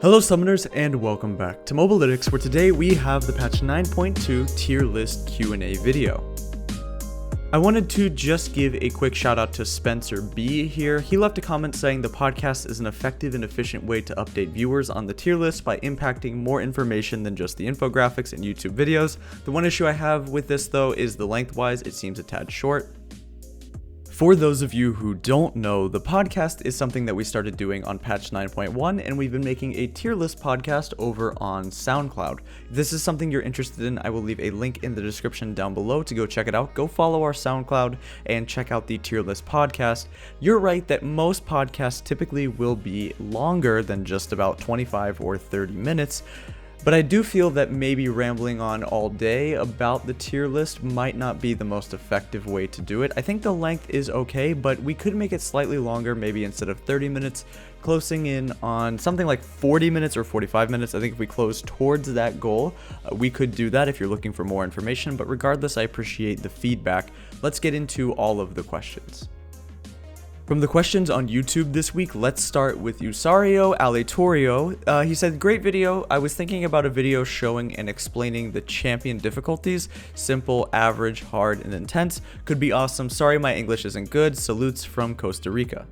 Hello summoners and welcome back to Mobalytics, where today we have the patch 9.2 tier list Q&A video. I wanted to just give a quick shout out to Spencer B here. He left a comment saying the podcast is an effective and efficient way to update viewers on the tier list by impacting more information than just the infographics and YouTube videos. The one issue I have with this though is the lengthwise, it seems a tad short. For those of you who don't know, the podcast is something that we started doing on patch 9.1, and we've been making a tier list podcast over on Soundcloud. If this is something you're interested in, I will leave a link in the description down below to go check it out. Go follow our Soundcloud and check out the tier list podcast. You're right that most podcasts typically will be longer than just about 25 or 30 minutes. But I do feel that maybe rambling on all day about the tier list might not be the most effective way to do it. I think the length is okay, but we could make it slightly longer, maybe instead of 30 minutes, closing in on something like 40 minutes or 45 minutes. I think if we close towards that goal, we could do that if you're looking for more information. But regardless, I appreciate the feedback. Let's get into all of the questions. From the questions on YouTube this week, let's start with Usario Aleatorio. He said, great video. I was thinking about a video showing and explaining the champion difficulties. Simple, average, hard, and intense. Could be awesome. Sorry my English isn't good. Salutes from Costa Rica.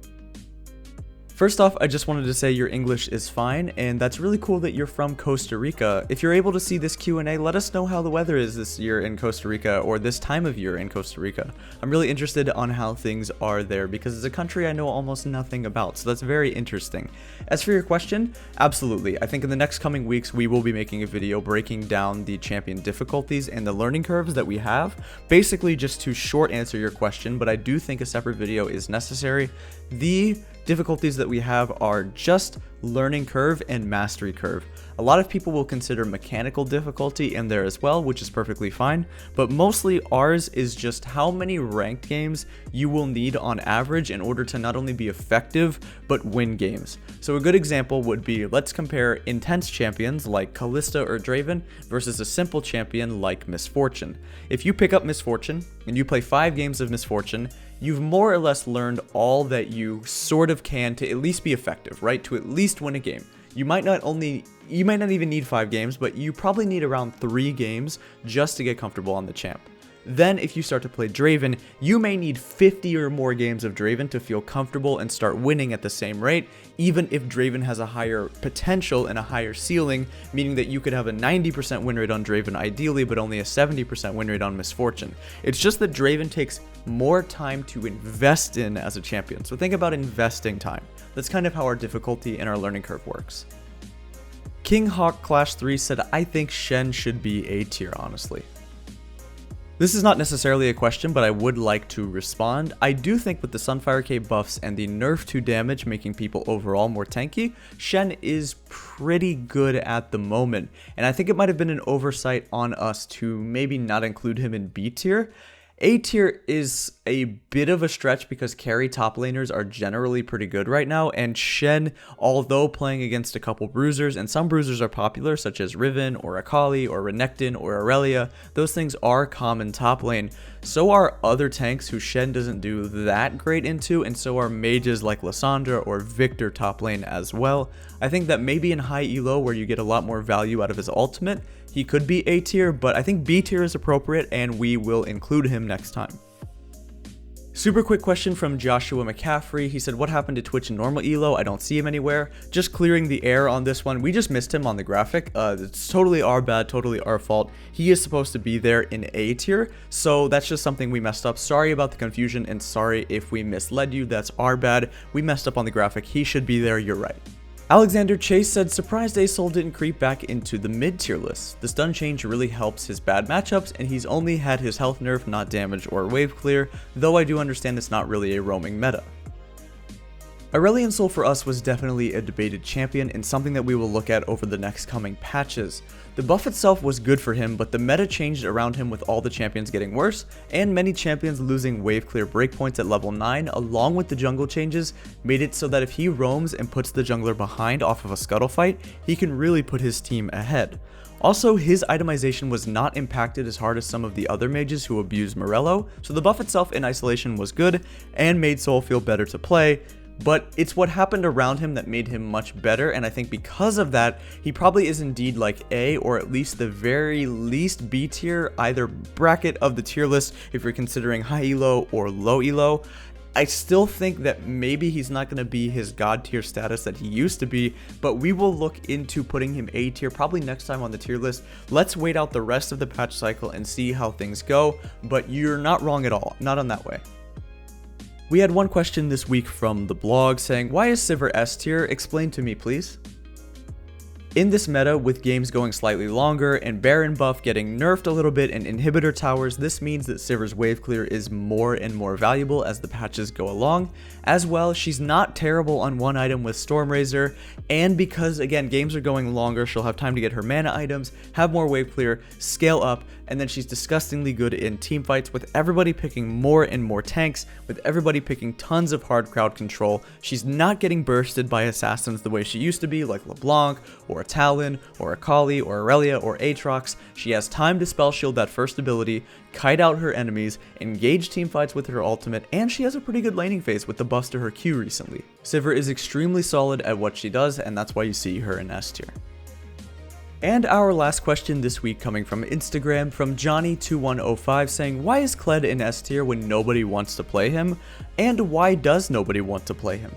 First off, I just wanted to say your English is fine, and that's really cool that you're from Costa Rica. If you're able to see this Q&A, let us know how the weather is this year in Costa Rica, or this time of year in Costa Rica. I'm really interested on how things are there, because it's a country I know almost nothing about, so that's very interesting. As for your question, absolutely. I think in the next coming weeks, we will be making a video breaking down the champion difficulties and the learning curves that we have. Basically, just to short answer your question, but I do think a separate video is necessary. The difficulties that we have are just learning curve and mastery curve. A lot of people will consider mechanical difficulty in there as well, which is perfectly fine, but mostly ours is just how many ranked games you will need on average in order to not only be effective, but win games. So a good example would be, let's compare intense champions like Callista or Draven versus a simple champion like Misfortune. If you pick up Misfortune and you play 5 games of Misfortune, you've more or less learned all that you sort of can to at least be effective, right? To at least win a game. You might not even need 5 games, but you probably need around 3 games just to get comfortable on the champ. Then if you start to play Draven, you may need 50 or more games of Draven to feel comfortable and start winning at the same rate, even if Draven has a higher potential and a higher ceiling, meaning that you could have a 90% win rate on Draven ideally, but only a 70% win rate on Misfortune. It's just that Draven takes more time to invest in as a champion. So think about investing time. That's kind of how our difficulty and our learning curve works. King Hawk Clash 3 said, I think Shen should be A tier, honestly. This is not necessarily a question, but I would like to respond. I do think with the Sunfire K buffs and the nerf to damage making people overall more tanky, Shen is pretty good at the moment. And I think it might have been an oversight on us to maybe not include him in B tier. A tier is a bit of a stretch because carry top laners are generally pretty good right now, and Shen, although playing against a couple bruisers, and some bruisers are popular such as Riven or Akali or Renekton or Aurelia, those things are common top lane. So are other tanks who Shen doesn't do that great into, and so are mages like Lissandra or Victor top lane as well. I think that maybe in high elo where you get a lot more value out of his ultimate, he could be A tier, but I think B tier is appropriate and we will include him next time. Super quick question from Joshua McCaffrey. He said, what happened to Twitch in normal elo? I don't see him anywhere. Just clearing the air on this one. We just missed him on the graphic. It's totally our bad, totally our fault. He is supposed to be there in A tier, so that's just something we messed up. Sorry about the confusion and sorry if we misled you. That's our bad. We messed up on the graphic. He should be there. You're right. Alexander Chase said, surprised Exil didn't creep back into the mid-tier list. The stun change really helps his bad matchups, and he's only had his health nerf, not damage or wave clear, though I do understand it's not really a roaming meta. Aurelion Sol for us was definitely a debated champion and something that we will look at over the next coming patches. The buff itself was good for him, but the meta changed around him with all the champions getting worse, and many champions losing wave clear breakpoints at level 9 along with the jungle changes made it so that if he roams and puts the jungler behind off of a scuttle fight, he can really put his team ahead. Also, his itemization was not impacted as hard as some of the other mages who abused Morello, so the buff itself in isolation was good and made Sol feel better to play. but it's what happened around him that made him much better, and I think because of that, he probably is indeed like A, or at least the very least B tier, either bracket of the tier list if you're considering high elo or low elo. I still think that maybe he's not going to be his god tier status that he used to be, but we will look into putting him A tier probably next time on the tier list. Let's wait out the rest of the patch cycle and see how things go, but you're not wrong at all, not on that way. We had one question this week from the blog saying, why is Sivir S tier? Explain to me please. In this meta, with games going slightly longer and Baron buff getting nerfed a little bit and inhibitor towers, this means that Sivir's wave clear is more and more valuable as the patches go along. As well, she's not terrible on one item with Stormrazor, and because again games are going longer, she'll have time to get her mana items, have more wave clear, scale up, and then she's disgustingly good in team fights with everybody picking more and more tanks, with everybody picking tons of hard crowd control. She's not getting bursted by assassins the way she used to be, like LeBlanc, or a Talon, or a Kali, or Aurelia, or Aatrox. She has time to spell shield that first ability, kite out her enemies, engage team fights with her ultimate, and she has a pretty good laning phase with the buffs to her Q recently. Sivir is extremely solid at what she does, and that's why you see her in S tier. And our last question this week coming from Instagram from Johnny2105 saying, why is Kled in S tier when nobody wants to play him? And why does nobody want to play him?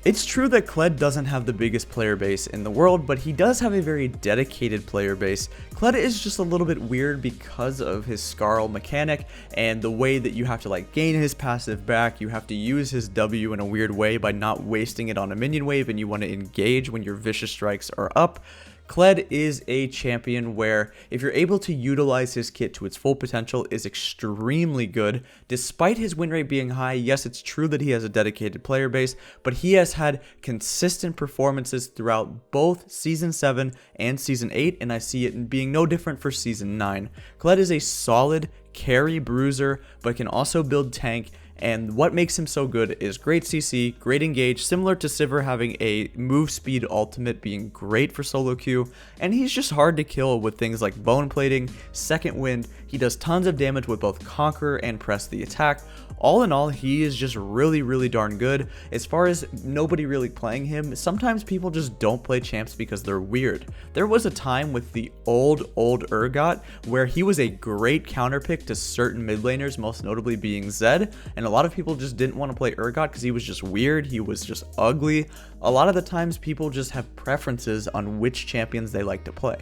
It's true that Kled doesn't have the biggest player base in the world, but he does have a very dedicated player base. Kled is just a little bit weird because of his Skarl mechanic and the way that you have to gain his passive back. You have to use his W in a weird way by not wasting it on a minion wave, and you want to engage when your vicious strikes are up. Kled is a champion where, if you're able to utilize his kit to its full potential, is extremely good. Despite his win rate being high, yes, it's true that he has a dedicated player base, but he has had consistent performances throughout both Season 7 and Season 8, and I see it being no different for Season 9. Kled is a solid carry bruiser, but can also build tank, and what makes him so good is great CC, great engage, similar to Sivir having a move speed ultimate being great for solo queue, and he's just hard to kill with things like bone plating, second wind. He does tons of damage with both Conquer and Press the Attack. All in all, he is just really darn good. As far as nobody really playing him, sometimes people just don't play champs because they're weird. There was a time with the old Urgot where he was a great counter pick to certain mid laners, most notably being Zed, and a lot of people just didn't want to play Urgot because he was just weird, he was just ugly. A lot of the times people just have preferences on which champions they like to play.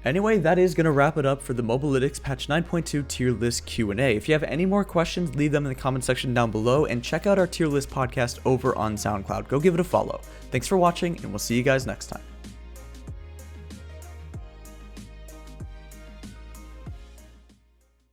Anyway, that is going to wrap it up for the Mobalytics patch 9.2 tier list Q&A. If you have any more questions, leave them in the comment section down below, and check out our tier list podcast over on Soundcloud. Go give it a follow. Thanks for watching, and we'll see you guys next time.